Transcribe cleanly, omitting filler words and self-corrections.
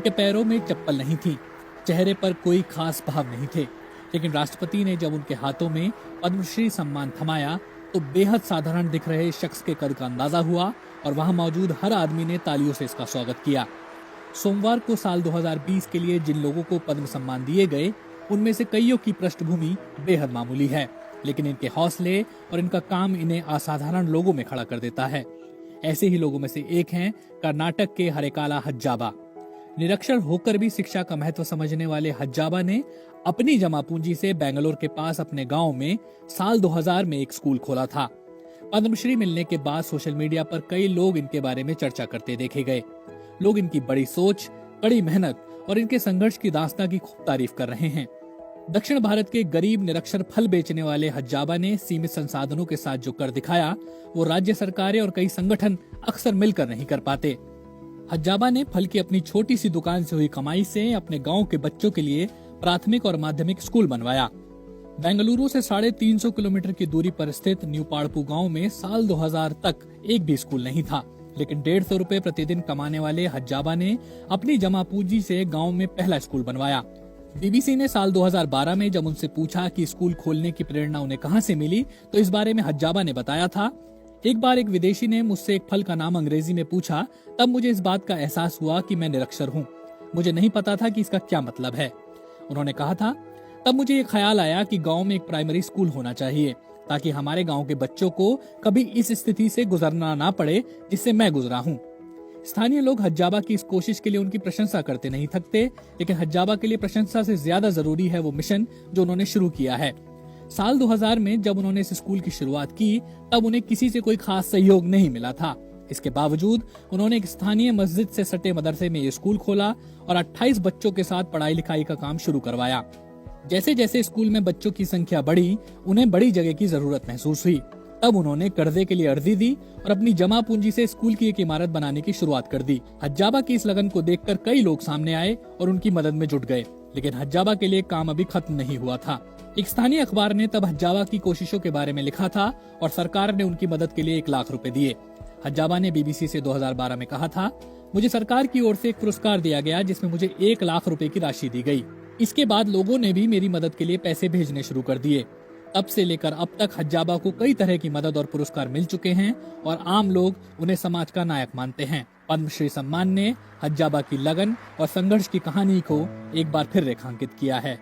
उनके पैरों में चप्पल नहीं थी, चेहरे पर कोई खास भाव नहीं थे, लेकिन राष्ट्रपति ने जब उनके हाथों में पद्मश्री सम्मान थमाया तो बेहद साधारण दिख रहे शख्स के कद का अंदाजा हुआ और वहां मौजूद हर आदमी ने तालियों से इसका स्वागत किया। सोमवार को साल 2020 के लिए जिन लोगों को पद्म सम्मान दिए गए, उनमें से कईयों की पृष्ठभूमि बेहद मामूली है, लेकिन इनके हौसले और इनका काम इन्हें असाधारण लोगों में खड़ा कर देता है। ऐसे ही लोगों में से एक हैं कर्नाटक के हरेकाला हज्जाबा। निरक्षर होकर भी शिक्षा का महत्व समझने वाले हज्जाबा ने अपनी जमा पूंजी से बेंगलोर के पास अपने गांव में साल 2000 में एक स्कूल खोला था। पद्मश्री मिलने के बाद सोशल मीडिया पर कई लोग इनके बारे में चर्चा करते देखे गए। लोग इनकी बड़ी सोच, कड़ी मेहनत और इनके संघर्ष की दास्तां की खूब तारीफ कर रहे हैं। दक्षिण भारत के गरीब निरक्षर फल बेचने वाले हज्जाबा ने सीमित संसाधनों के साथ जो कर दिखाया, वो राज्य सरकारें और कई संगठन अक्सर मिलकर नहीं कर पाते। हज्जाबा ने फल की अपनी छोटी सी दुकान से हुई कमाई से अपने गांव के बच्चों के लिए प्राथमिक और माध्यमिक स्कूल बनवाया। बेंगलुरु से 350 किलोमीटर की दूरी पर स्थित न्यू पाड़पू गांव में साल 2000 तक एक भी स्कूल नहीं था, लेकिन 150 रुपए प्रतिदिन कमाने वाले हज्जाबा ने अपनी जमा पूंजी से गांव में पहला स्कूल बनवाया। बीबीसी ने साल 2012 में जब उनसे पूछा कि स्कूल खोलने की प्रेरणा उन्हें कहां से मिली, तो इस बारे में हज्जाबा ने बताया था, एक बार एक विदेशी ने मुझसे एक फल का नाम अंग्रेजी में पूछा, तब मुझे इस बात का एहसास हुआ कि मैं निरक्षर हूँ। मुझे नहीं पता था कि इसका क्या मतलब है। उन्होंने कहा था, तब मुझे ये ख्याल आया कि गांव में एक प्राइमरी स्कूल होना चाहिए ताकि हमारे गांव के बच्चों को कभी इस स्थिति से गुजरना ना पड़े जिससे मैं गुजरा हूँ। स्थानीय लोग हज्जाबा की इस कोशिश के लिए उनकी प्रशंसा करते नहीं थकते, लेकिन हज्जाबा के लिए प्रशंसा से ज्यादा जरूरी है वो मिशन जो उन्होंने शुरू किया है। साल 2000 में जब उन्होंने इस स्कूल की शुरुआत की, तब उन्हें किसी से कोई खास सहयोग नहीं मिला था। इसके बावजूद उन्होंने एक स्थानीय मस्जिद से सटे मदरसे में ये स्कूल खोला और 28 बच्चों के साथ पढ़ाई लिखाई का काम शुरू करवाया। जैसे जैसे स्कूल में बच्चों की संख्या बढ़ी, उन्हें बड़ी जगह की जरूरत महसूस हुई। तब उन्होंने कर्जे के लिए अर्जी दी और अपनी जमा पूंजी से स्कूल की एक इमारत बनाने की शुरुआत कर दी। हज्जाबा की इस लगन को देखकर कई लोग सामने आए और उनकी मदद में जुट गए, लेकिन हज्जाबा के लिए काम अभी खत्म नहीं हुआ था। एक स्थानीय अखबार ने तब हज्जाबा की कोशिशों के बारे में लिखा था और सरकार ने उनकी मदद के लिए 1 लाख रुपए दिए। हज्जाबा ने बीबीसी से 2012 में कहा था, मुझे सरकार की ओर से एक पुरस्कार दिया गया जिसमें मुझे 1 लाख रुपए की राशि दी गई। इसके बाद लोगों ने भी मेरी मदद के लिए पैसे भेजने शुरू कर दिए। तब से लेकर अब तक हज्जाबा को कई तरह की मदद और पुरस्कार मिल चुके हैं और आम लोग उन्हें समाज का नायक मानते हैं। पद्मश्री सम्मान ने हज्जाबा की लगन और संघर्ष की कहानी को एक बार फिर रेखांकित किया है।